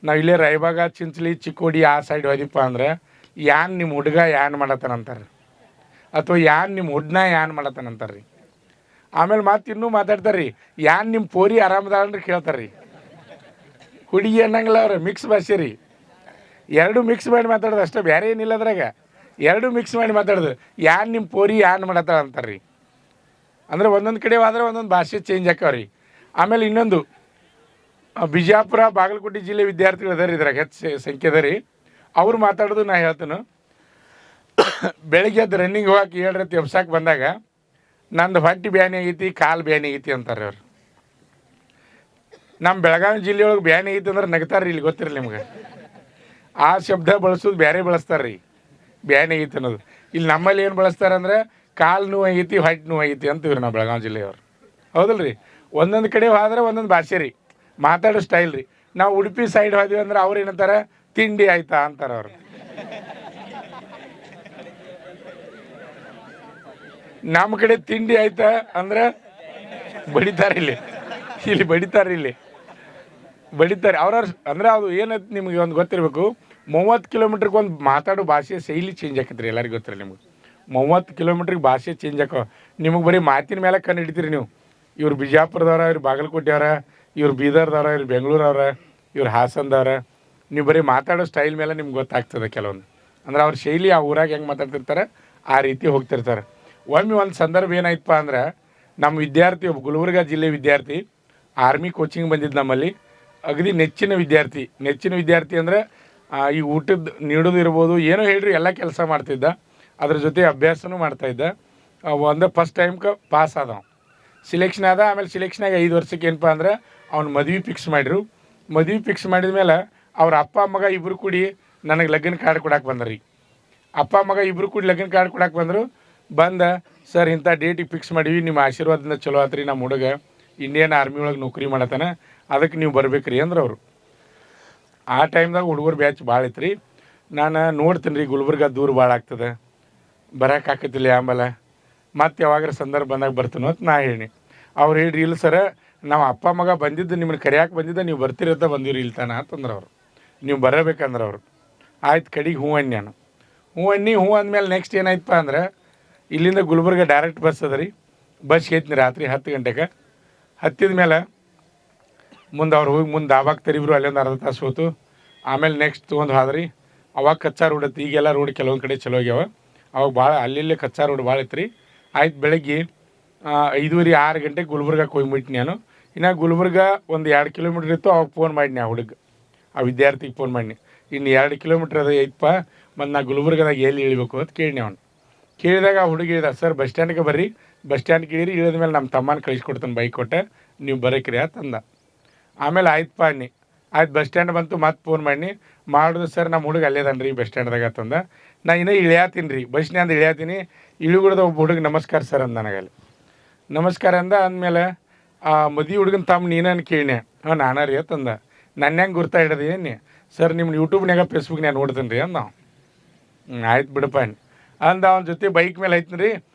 ನಾವು ಇಲ್ಲೇ ರಾಯಬಾಗ ಚಿಂಚಲಿ ಚಿಕ್ಕೋಡಿ ಆ ಸೈಡ್ ಹೋದಿಪ್ಪ ಅಂದ್ರೆ ಯಾನ್ ನಿಮ್ಮ ಹುಡುಗ ಯಾನ್ ಮಾಡತ್ತಾನಂತಾರೆ, ಅಥವಾ ಯಾನ್ ನಿಮ್ಮ ಹುಡ್ನ ಯಾನ್ ಮಾಡತ್ತಾನಂತಾರೆ ರೀ. ಆಮೇಲೆ ಮತ್ತೆ ಇನ್ನೂ ಮಾತಾಡ್ತಾರೆ ರೀ, ಯಾನ್ ನಿಮ್ಮ ಪೋರಿ ಆರಾಮದಾಳ್ರಿ ಕೇಳ್ತಾರೆ ರೀ. ಹುಡುಗಿ ಅನ್ನಂಗಿಲ್ಲ ಅವ್ರು, ಮಿಕ್ಸ್ ಭಾಷೆ ರೀ. ಎರಡು ಮಿಕ್ಸ್ ಮಾಡಿ ಮಾತಾಡೋದು ಅಷ್ಟೇ, ಬೇರೆ ಏನಿಲ್ಲ ಅದ್ರಾಗ. ಎರಡು ಮಿಕ್ಸ್ ಮಾಡಿ ಮಾತಾಡೋದು. ಯಾನ್ ನಿಮ್ಮ ಪೋರಿ ಯಾನ್ ಮಾಡತ್ತಾಳ ಅಂತಾರೆ ರೀ. ಅಂದರೆ ಒಂದೊಂದು ಕಡೆ ಹೋದ್ರೆ ಒಂದೊಂದು ಭಾಷೆ ಚೇಂಜ್ ಆಕ್ಕಾವ ರೀ. ಆಮೇಲೆ ಇನ್ನೊಂದು, ಬಿಜಾಪುರ ಬಾಗಲಕೋಟೆ ಜಿಲ್ಲೆ ವಿದ್ಯಾರ್ಥಿಗಳು ಅದಾರ ಇದ್ರಾಗ ಹೆಚ್ಚು ಸಂಖ್ಯೆ ಅದ ರೀ. ಅವ್ರು ಮಾತಾಡೋದು ನಾ ಹೇಳ್ತೇನೆ. ಬೆಳಗ್ಗೆ ಅದು ರನ್ನಿಂಗ್ ಹೋಗಕ್ಕೆ 7 ರತಿ ಎಬ್ಸಕ್ಕೆ ಬಂದಾಗ ನಂದು ಹೊಟ್ಟೆ ಬ್ಯಾನಿ ಆಗೈತಿ, ಕಾಲು ಬ್ಯಾನಿ ಆಗೈತಿ ಅಂತಾರೆ ಅವ್ರು. ನಮ್ಮ ಬೆಳಗಾವಿ ಜಿಲ್ಲೆಯೊಳಗೆ ಬ್ಯಾನಿ ಆಗೈತಿ ಅಂದ್ರೆ ನಗ್ತಾರೆ ರೀ, ಇಲ್ಲಿ ಗೊತ್ತಿರಲಿ ನಿಮ್ಗೆ. ಆ ಶಬ್ದ ಬಳಸೋದು ಬೇರೆ ಬಳಸ್ತಾರೆ ರೀ, ಬ್ಯಾನಿ ಆಗೈತಿ ಅನ್ನೋದು. ಇಲ್ಲಿ ನಮ್ಮಲ್ಲಿ ಏನು ಬಳಸ್ತಾರೆ ಅಂದರೆ ಕಾಲು ನೋವು ಆಗೈತಿ, ಹೊಟ್ಟೆ ನೋವು ಆಗೈತಿ ಅಂತೀವಿ ನಾವು ಬೆಳಗಾವಿ ಜಿಲ್ಲೆಯವ್ರು. ಹೌದಲ್ಲ ರೀ. ಒಂದೊಂದು ಕಡೆ ಹೋದ್ರೆ ಒಂದೊಂದು ಭಾಷೆ ರೀ, ಮಾತಾಡೋ ಸ್ಟೈಲ್ ರೀ. ನಾವು ಉಡುಪಿ ಸೈಡ್ ಹೋದ್ವಿ ಅಂದ್ರೆ ಅವ್ರು ಏನಂತಾರೆ, ತಿಂಡಿ ಆಯ್ತಾ ಅಂತಾರೆ ಅವರು. ನಮ್ಮ ಕಡೆ ತಿಂಡಿ ಆಯ್ತಾ ಅಂದ್ರೆ ಬಡಿತಾರೆ, ಇಲ್ಲಿ ಬಡಿತಾರೆ, ಇಲ್ಲಿ ಬಡಿತಾರೆ ಅವ್ರವ್ರು. ಅಂದರೆ ಅದು ಏನಂತ ನಿಮಗೆ ಒಂದು ಗೊತ್ತಿರಬೇಕು, 30 ಕಿಲೋಮೀಟ್ರಿಗೆ ಒಂದು ಮಾತಾಡೋ ಭಾಷೆ ಶೈಲಿ ಚೇಂಜ್ ಆಕೈತೆ ರೀ. ಎಲ್ಲರಿಗೂ ಗೊತ್ತಿರಿ ನಿಮಗೆ. 30 ಕಿಲೋಮೀಟ್ರಿಗೆ ಭಾಷೆ ಚೇಂಜ್ ಆಕೋ. ನಿಮಗೆ ಬರೀ ಮಾತಿನ ಮೇಲೆ ಕಣ್ಣು ಹಿಡಿತೀರಿ ನೀವು. ಇವ್ರು ಬಿಜಾಪುರದವ್ರ, ಇವ್ರು ಬಾಗಲಕೋಟೆಯವ್ರ, ಇವ್ರು ಬೀದರ್ದವ್ರ, ಇವ್ರು ಬೆಂಗಳೂರವ್ರ, ಇವ್ರು ಹಾಸನದವ್ರ. ನೀವು ಬರೀ ಮಾತಾಡೋ ಸ್ಟೈಲ್ ಮೇಲೆ ನಿಮ್ಗೆ ಗೊತ್ತಾಗ್ತದೆ ಕೆಲವೊಂದು. ಅಂದ್ರೆ ಅವ್ರ ಶೈಲಿ ಆ ಊರಾಗ ಹೆಂಗೆ ಮಾತಾಡ್ತಿರ್ತಾರೆ ಆ ರೀತಿ ಹೋಗ್ತಿರ್ತಾರೆ. ಒಮ್ಮೆ ಒಂದು ಸಂದರ್ಭ ಏನಾಯ್ತಪ್ಪ ಅಂದ್ರೆ, ನಮ್ಮ ವಿದ್ಯಾರ್ಥಿ ಒಬ್ಬ ಗುಲ್ಬರ್ಗ ಜಿಲ್ಲೆ ವಿದ್ಯಾರ್ಥಿ ಆರ್ಮಿ ಕೋಚಿಂಗ್ ಬಂದಿದ್ದು ನಮ್ಮಲ್ಲಿ. ಅಗದಿ ನೆಚ್ಚಿನ ವಿದ್ಯಾರ್ಥಿ ಅಂದರೆ ಈ ಊಟದ ನೀಡೋದು ಇರ್ಬೋದು, ಏನೋ ಹೇಳ್ರಿ, ಎಲ್ಲ ಕೆಲಸ ಮಾಡ್ತಿದ್ದ. ಅದ್ರ ಜೊತೆ ಅಭ್ಯಾಸನೂ ಮಾಡ್ತಾಯಿದ್ದ. ಒಂದು ಫಸ್ಟ್ ಟೈಮ್ಗೆ ಪಾಸ್ ಆದ, ಸಿಲೆಕ್ಷನ್ ಆದ. ಆಮೇಲೆ ಸಿಲೆಕ್ಷನಾಗ 5 ವರ್ಷಕ್ಕೆ ಏನಪ್ಪ ಅಂದ್ರೆ ಅವ್ನು ಮದ್ವೆ ಫಿಕ್ಸ್ ಮಾಡಿರು. ಮದ್ವೆ ಫಿಕ್ಸ್ ಮಾಡಿದ ಮೇಲೆ ಅವ್ರ ಅಪ್ಪ ಮಗ ಇಬ್ಬರು ಕೂಡಿ ನನಗೆ ಲಗ್ನ ಕಾರ್ಡ್ ಕೊಡಕ್ಕೆ ಬಂದ್ರಿ. ಅಪ್ಪ ಮಗ ಇಬ್ಬರು ಕೂಡಿ ಲಗ್ನ ಕಾರ್ಡ್ ಕೊಡಕ್ಕೆ ಬಂದರು. ಸರ್ ಇಂಥ ಡೇಟಿಗೆ ಫಿಕ್ಸ್ ಮಾಡೀವಿ, ನಿಮ್ಮ ಆಶೀರ್ವಾದದಿಂದ ಚಲೋ ಆತ್ರಿ, ನಮ್ಮ ಹುಡುಗ ಇಂಡಿಯನ್ ಆರ್ಮಿ ಒಳಗೆ ನೌಕರಿ ಮಾಡತ್ತಾನೆ, ಅದಕ್ಕೆ ನೀವು ಬರ್ಬೇಕ್ರಿ ಅಂದ್ರೆ ಅವರು. ಆ ಟೈಮ್ದಾಗ ಹುಡುಗರು ಬ್ಯಾಚ್ ಭಾಳ ಐತ್ರಿ. ನಾನು ನೋಡ್ತೀನಿ ರೀ, ಗುಲ್ಬರ್ಗ ದೂರ ಭಾಳ ಆಗ್ತದೆ, ಬರೋಕೆ ಆಕತಿಲ್ಲ. ಆಮೇಲೆ ಮತ್ತೆ ಯಾವಾಗಾರ ಸಂದರ್ಭ ಬಂದಾಗ ಬರ್ತೀನೋ ಅಂತ ನಾ ಹೇಳಿ. ಅವ್ರು ಹೇಳ್ರಿ, ಇಲ್ಲ ಸರ, ನಾವು ಅಪ್ಪ ಮಗ ಬಂದಿದ್ದು ನಿಮ್ಮನ್ನು ಕರೆಯಾಕೆ ಬಂದಿದ್ದ, ನೀವು ಬರ್ತಿರತ್ತ ಬಂದಿರಿ ಇಲ್ತಾನ ಅಂತಂದ್ರೆ ಅವರು. ನೀವು ಬರಬೇಕಂದ್ರೆ ಅವರು. ಆಯ್ತು ಕಡೆಗೆ ಹ್ಞೂ ಅನ್ನಿ ನಾನು. ಹ್ಞೂ ಅಂದಮೇಲೆ ನೆಕ್ಸ್ಟ್ ಏನಾಯ್ತಪ್ಪ ಅಂದ್ರೆ, ಇಲ್ಲಿಂದ ಗುಲ್ಬರ್ಗ ಡೈರೆಕ್ಟ್ ಬಸ್ ಅದ ರೀ. ಬಸ್ಗೆ ಐತ್ನಿ ರಾತ್ರಿ 10 ಗಂಟೆಗೆ. ಹತ್ತಿದ ಮೇಲೆ ಮುಂದೆ ಅವ್ರು ಹೋಗಿ ಮುಂದೆ ದಾಬಾಗ ತರಿಬ್ರು, ಅಲ್ಲೊಂದು ಅರ್ಧ ತಾಸು ಹೋತು. ಆಮೇಲೆ ನೆಕ್ಸ್ಟ್ ಒಂದು ಹೋದ್ರಿ. ಅವಾಗ ಕಚ್ಚಾ ರೋಡ್ ಐತಿ. ಈಗೆಲ್ಲ ರೋಡ್ ಕೆಲವೊಂದು ಕಡೆ ಚಲೋ ಆಗ್ಯಾವ. ಅವಾಗ ಭಾಳ ಅಲ್ಲಿ ಕಚ್ಚಾ ರೋಡ್ ಭಾಳ ಐತ್ರಿ. ಆಯ್ತು ಬೆಳಗ್ಗೆ 5:30 6 ಗಂಟೆಗೆ ಗುಲ್ಬರ್ಗಕ್ಕೆ ಹೋಗ್ಬಿಟ್ಟು ನಾನು. ಇನ್ನು ಗುಲ್ಬರ್ಗ ಒಂದು 2 ಕಿಲೋಮೀಟ್ರ್ ಇತ್ತು. ಅವಾಗ ಫೋನ್ ಮಾಡಿನಿ, ಆ ಹುಡುಗ, ಆ ವಿದ್ಯಾರ್ಥಿಗೆ ಫೋನ್ ಮಾಡಿನಿ. ಇನ್ನು 2 ಕಿಲೋಮೀಟ್ರ್ ಅದು ಐತಪ್ಪ, ಮತ್ತು ನಾ ಗುಲ್ಬರ್ಗದಾಗ ಎಲ್ಲಿ ಇಳಿಬೇಕು ಅಂತ ಕೇಳಿನಿ. ಅವನು ಕೇಳಿದಾಗ ಆ ಹುಡುಗ ಹೇಳಿದ, ಸರ್ ಬಸ್ ಸ್ಟ್ಯಾಂಡ್ಗೆ ಬರ್ರಿ, ಬಸ್ ಸ್ಟ್ಯಾಂಡ್ಗೆ ಇಳಿರಿ, ಇಳಿದ ಮೇಲೆ ನಮ್ಮ ತಮ್ಮನ ಕಳಿಸ್ಕೊಡ್ತಾನೆ, ಬೈಕ್ ಕೊಟ್ಟೆ, ನೀವು ಬರೋಕ್ರಿ ಅಂತಂದ. ಆಮೇಲೆ ಆಯ್ತಪ್ಪ ಅನ್ನಿ. ಆಯ್ತು ಬಸ್ ಸ್ಟ್ಯಾಂಡ್ ಬಂತು, ಮತ್ತೆ ಫೋನ್ ಮಾಡಿ ಮಾಡೋದು, ಸರ್ ನಮ್ಮ ಹುಡುಗ ಅಲ್ಲೇದನ್ರಿ ಬಸ್ ಸ್ಟ್ಯಾಂಡ್ದಾಗ ಅಂತಂದ. ನಾ ಇನ್ನೂ ಇಳಿಯಾತೀನಿ ರೀ, ಬಸ್ನ್ಯಾಂದ ಇಳಿಯಾತೀನಿ. ಇಳಿಗುಡ್ದ ಒಬ್ಬ ಹುಡುಗ ನಮಸ್ಕಾರ ಸರ್ ಅಂದ. ನನಗಲ್ಲಿ ನಮಸ್ಕಾರ ಅಂದಮೇಲೆ ಆ ಮದುವೆ ಹುಡುಗನ ತಮ್ಮ ನೀನನ್ನು ಕೇಳಿನೆ. ನಾನಾ ರೀ ಅಂತಂದ. ನನ್ನ ಹೆಂಗೆ ಗುರ್ತಾ ಹಿಡ್ದು ಏನಿ, ಸರ್ ನಿಮ್ಮ ಯೂಟ್ಯೂಬ್ನಾಗ ಫೇಸ್ಬುಕ್ನಾಗ ನೋಡ್ತೀನಿ ರೀ ಅಂದ. ಆಯ್ತು ಬಿಡಪ್ಪ ಅಂದ. ಅವನ ಜೊತೆ ಬೈಕ್ ಮೇಲೆ ಐತೀನಿ ರೀ.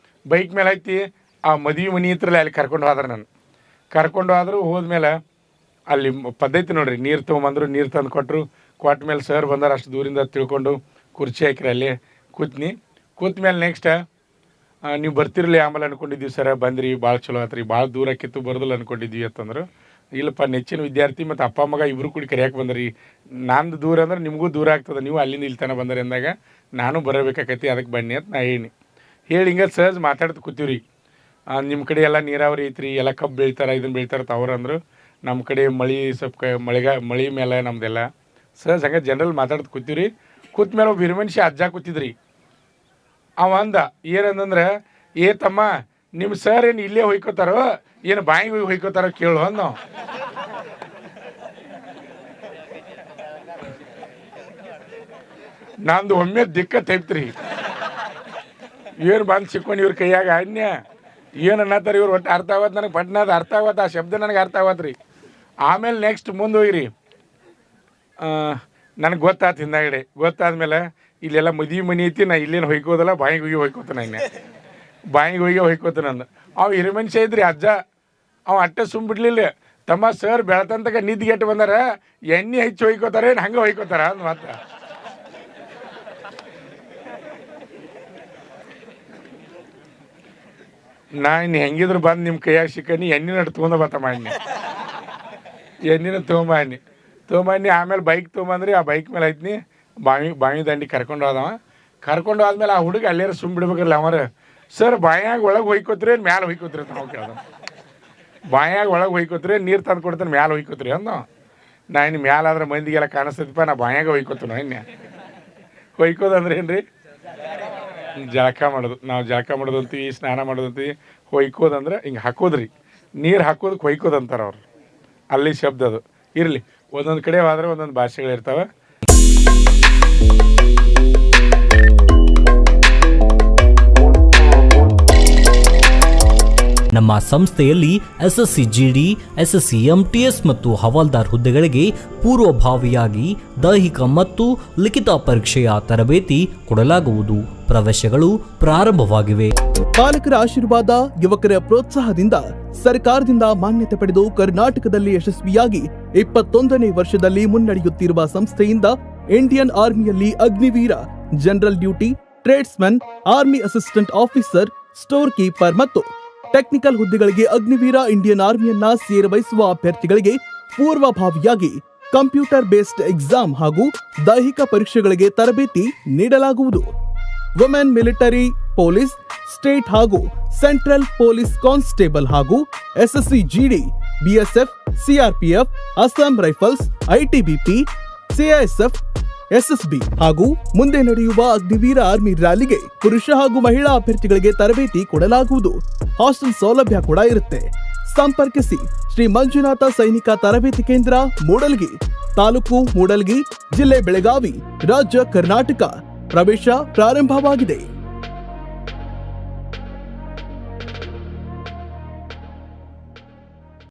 ಬೈಕ್ ಮೇಲೆ ಐತಿ ಆ ಮದುವೆ ಮನೆ ಹತ್ರಲ್ಲ ಅಲ್ಲಿ ಕರ್ಕೊಂಡು ಹೋದ್ರೆ ನಾನು. ಕರ್ಕೊಂಡು ಹೋದ್ರು. ಹೋದ್ಮೇಲೆ ಅಲ್ಲಿ ಪದ್ಧತಿ ನೋಡ್ರಿ, ನೀರು ತೊಗೊಂಬಂದರು, ನೀರು ತಂದು ಕೊಟ್ಟರು. ಕೊಟ್ಟ ಮೇಲೆ ಸರ್ ಬಂದಾರ, ಅಷ್ಟು ದೂರಿಂದ ತಿಳ್ಕೊಂಡು ಕುರ್ಚಿ ಹಾಕಿರಿ, ಅಲ್ಲಿ ಕೂತ ಮೇಲೆ ನೆಕ್ಸ್ಟ್ ನೀವು ಬರ್ತಿರಲಿ ಆಮೇಲೆ ಅಂದ್ಕೊಂಡಿದ್ದೀವಿ ಸರ, ಬಂದ್ರಿ, ಭಾಳ ಚಲೋ ಆತ್ರಿ, ಭಾಳ ದೂರ ಆಕಿತ್ತು, ಬರೋದಿಲ್ಲ ಅಂದ್ಕೊಂಡಿದ್ವಿ ಅಂತಂದ್ರು. ಇಲ್ಲಪ್ಪ ನೆಚ್ಚಿನ ವಿದ್ಯಾರ್ಥಿ ಮತ್ತು ಅಪ್ಪ ಮಗ ಇಬ್ಬರು ಕೂಡಿ ಕರೆಯಕ್ಕೆ ಬಂದ್ರಿ, ನಂದು ದೂರ ಅಂದ್ರೆ ನಿಮಗೂ ದೂರ ಆಗ್ತದೆ, ನೀವು ಅಲ್ಲಿಂದ ಇಲ್ಲಿ ತನಕ ಬಂದ್ರಿ ಅಂದಾಗ ನಾನು ಬರಬೇಕಾಕೈತಿ, ಅದಕ್ಕೆ ಬನ್ನಿ ಅಂತ ನಾ ಹೇಳಿ ಹಿಂಗೆ ಸಹಜ ಮಾತಾಡ್ತಾ ಕೂತೀವ್ರಿ. ನಿಮ್ಮ ಕಡೆ ಎಲ್ಲ ನೀರಾವರಿ ಐತ್ರಿ, ಎಲ್ಲ ಕಬ್ಬು ಬೆಳಿತಾರೆ, ಇದನ್ನು ಬೆಳಿತಾರೆ ಅವ್ರು ಅಂದರು. ನಮ್ಮ ಕಡೆ ಮಳೆ ಸ್ವಲ್ಪ ಮಳೆ ಮೇಲೆ ನಮ್ಮದೆಲ್ಲ ಸಹಜ ಹಂಗೆ ಜನರಲ್ ಮಾತಾಡ್ತಾ ಕೂತೀವ್ರಿ. ಕೂತ ಮೇಲೆ ಒಬ್ಬ ಹಿರಿಮನುಷ್ಯ ಅಜ್ಜ ಕೂತಿದ್ರಿ. ಅವ ಅಂದ ಏನಂದ್ರೆ, ಏ ತಮ್ಮ, ನಿಮ್ಮ ಸರ್ ಏನು ಇಲ್ಲೇ ಹೊಯ್ಕೋತಾರೋ ಏನು ಬಾಯಿಗೆ ಹೋಗಿ ಹೊಯ್ಕೋತಾರೋ ಕೇಳು ಅಂದ. ನಂದು ಒಮ್ಮೆ ದಿಕ್ಕ ತೆಗ್ತ್ರಿ, ಏನು ಬಂದು ಸಿಕ್ಕೊಂಡು ಇವ್ರ ಕೈಯಾಗ ಅನ್ಯ ಏನು ಅನ್ನತ್ತಾರೆ ಇವ್ರು. ಒಟ್ಟು ಅರ್ಥ ಆಗತ್ತೆ ನನಗೆ, ಪಟ್ನಾದ ಅರ್ಥ ಆಗತ್ತೆ, ಆ ಶಬ್ದ ನನಗೆ ಅರ್ಥ ಆಗತ್ತೆ ರೀ. ಆಮೇಲೆ ನೆಕ್ಸ್ಟ್ ಮುಂದೆ ಹೋಗಿರಿ, ನನಗೆ ಗೊತ್ತಾಯ್ತು. ಹಿಂದಾಗಡೆ ಗೊತ್ತಾದ್ಮೇಲೆ ಇಲ್ಲೆಲ್ಲ ಮದುವೆ ಮನೆ ಐತಿ, ನಾ ಇಲ್ಲೇನು ಹೊಯ್ಕೋದಲ್ಲ, ಬಾಯಿಗೆ ಹೋಗಿ ಹೊಯ್ಕೋತಾನೆ. ಇನ್ನೇ ಬಾಯಿಗೆ ಹೋಗಿ ಹೊಯ್ಕೋತಾನೆ ಅಂದ. ಅವ ಹಿರಿಮನುಷ್ಯ ಇದ್ರಿ ಅಜ್ಜ. ಅವ ಅಟ್ಟೆ ಸುಮ್ಮ ಬಿಡ್ಲಿಲ್ಲ, ತಮ್ಮ ಸರ್ ಬೆಳತಂತಕ ನಿದ್ಗೆಟ್ಟು ಬಂದಾರ, ಎಣ್ಣೆ ಹೆಚ್ಚು ಹೊಯ್ಕೋತಾರೆ ಏನು ಹಂಗೆ ಹೊಯ್ಕೋತಾರ ಅಂದ್ ಮಾತ್ರ. ನಾ ಇನ್ನು ಹೆಂಗಿದ್ರು ಬಂದು ನಿಮ್ಮ ಕೈಯಾಗ ಸಿಕ್ಕನಿ ಎಣ್ಣಿನ ತೊಗೊಂಡ ಬತ್ತಮ್ಮ, ಎಣ್ಣಿನ ತೊಗೊಂಬನ್ನಿ ಆಮೇಲೆ ಬೈಕ್ ತೊಗೊಂಬಂದ್ರಿ. ಆ ಬೈಕ್ ಮೇಲೆ ಐತ್ನಿ ಬಾವಿ ದಂಡಿ ಕರ್ಕೊಂಡು ಹೋದವ. ಕರ್ಕೊಂಡು ಹೋದ್ಮೇಲೆ ಆ ಹುಡುಗ ಅಲ್ಲೇರ ಸುಮ್ ಬಿಡ್ಬೇಕಲ್ಲ ಅವರ, ಸರ್ ಬಾಯಾಗ ಒಳಗೆ ಹೊಯ್ಕೋತ್ರಿ ಮ್ಯಾಲೆ ಹೊಯ್ಕೋತ್ರಿ ಅಂತ ನಾವು ಕೇಳ್ದ. ಬಾಯಾಗ ಒಳಗೆ ಹೊಯ್ಕೋತ್ರಿ ನೀರು ತಂದು ಕೊಡ್ತಾನೆ ಮ್ಯಾಲೆ ಹೊಯ್ಕೋತ್ರಿ ಅಂದ. ನಾ ಇನ್ನು ಮ್ಯಾಲಾದ್ರೆ ಮಂದಿಗೆಲ್ಲ ಕಾಣಿಸ್ತೈತಿಪ್ಪ, ನಾ ಬಾಯಾಗ ಹೊಯ್ಕೋತೀನ. ಇನ್ನು ಹೊಯ್ಕೋದಂದ್ರೆ ಏನು ರೀ? ಜಳಕ ಮಾಡೋದು. ನಾವು ಜಳಕ ಮಾಡೋದು ಅಂತೀವಿ, ಸ್ನಾನ ಮಾಡೋದು ಅಂತೀವಿ. ಹೊಯ್ಕೋದಂದ್ರೆ ಹಿಂಗೆ ಹಾಕೋದ್ರಿ, ನೀರು ಹಾಕೋದಕ್ಕೆ ಹೊಯ್ಕೋದು ಅಂತಾರೆ ಅವ್ರು. ಅಲ್ಲಿ ಶಬ್ದ ಅದು ಇರಲಿ. ಒಂದೊಂದು ಕಡೆ ಹೋದ್ರೆ ಒಂದೊಂದು ಭಾಷೆಗಳಿರ್ತಾವೆ. ನಮ್ಮ ಸಂಸ್ಥೆಯಲ್ಲಿ SSC GD, SSC MTS ಮತ್ತು ಹವಾಲ್ದಾರ್ ಹುದ್ದೆಗಳಿಗೆ ಪೂರ್ವಭಾವಿಯಾಗಿ ದೈಹಿಕ ಮತ್ತು ಲಿಖಿತ ಪರೀಕ್ಷೆಯ ತರಬೇತಿ ಕೊಡಲಾಗುವುದು. ಪ್ರವೇಶಗಳು ಪ್ರಾರಂಭವಾಗಿವೆ. ಪಾಲಕರ ಆಶೀರ್ವಾದ, ಯುವಕರ ಪ್ರೋತ್ಸಾಹದಿಂದ ಸರ್ಕಾರದಿಂದ ಮಾನ್ಯತೆ ಪಡೆದು ಕರ್ನಾಟಕದಲ್ಲಿ ಯಶಸ್ವಿಯಾಗಿ 21ನೇ ವರ್ಷದಲ್ಲಿ ಮುನ್ನಡೆಯುತ್ತಿರುವ ಸಂಸ್ಥೆಯಿಂದ ಇಂಡಿಯನ್ ಆರ್ಮಿಯಲ್ಲಿ Agniveer, general duty, tradesman, army assistant officer, store keeper ಮತ್ತು ಟೆಕ್ನಿಕಲ್ ಹುದ್ದೆಗಳಿಗೆ ಅಗ್ನಿವೀರ ಇಂಡಿಯನ್ ಆರ್ಮಿಯನ್ನ ಸೇರಬಯಸುವ ಅಭ್ಯರ್ಥಿಗಳಿಗೆ ಪೂರ್ವಭಾವಿಯಾಗಿ ಕಂಪ್ಯೂಟರ್ ಬೇಸ್ಡ್ ಎಕ್ಸಾಮ್ ಹಾಗೂ ದೈಹಿಕ ಪರೀಕ್ಷೆಗಳಿಗೆ ತರಬೇತಿ ನೀಡಲಾಗುವುದು. ವುಮೆನ್ ಮಿಲಿಟರಿ, ಪೊಲೀಸ್, ಸ್ಟೇಟ್ ಹಾಗೂ ಸೆಂಟ್ರಲ್ ಪೊಲೀಸ್ ಕಾನ್ಸ್ಟೇಬಲ್ ಹಾಗೂ SSC GD, BSF, CRPF, Assam rifles, ITBP, CISF, SSB ಹಾಗೂ ಮುಂದೆ ನಡೆಯುವ ಅಗ್ನಿವೀರ ಆರ್ಮಿ ರ್ಯಾಲಿಗೆ ಪುರುಷ ಹಾಗೂ ಮಹಿಳಾ ಅಭ್ಯರ್ಥಿಗಳಿಗೆ ತರಬೇತಿ ಕೊಡಲಾಗುವುದು. ಹಾಸ್ಟೆಲ್ ಸೌಲಭ್ಯ ಕೂಡ ಇರುತ್ತೆ. ಸಂಪರ್ಕಿಸಿ ಶ್ರೀ ಮಂಜುನಾಥ ಸೈನಿಕ ತರಬೇತಿ ಕೇಂದ್ರ, ಮೂಡಲ್ಗಿ, ತಾಲೂಕು ಮೂಡಲ್ಗಿ, ಜಿಲ್ಲೆ ಬೆಳಗಾವಿ, ರಾಜ್ಯ ಕರ್ನಾಟಕ. ಪ್ರವೇಶ ಪ್ರಾರಂಭವಾಗಿದೆ.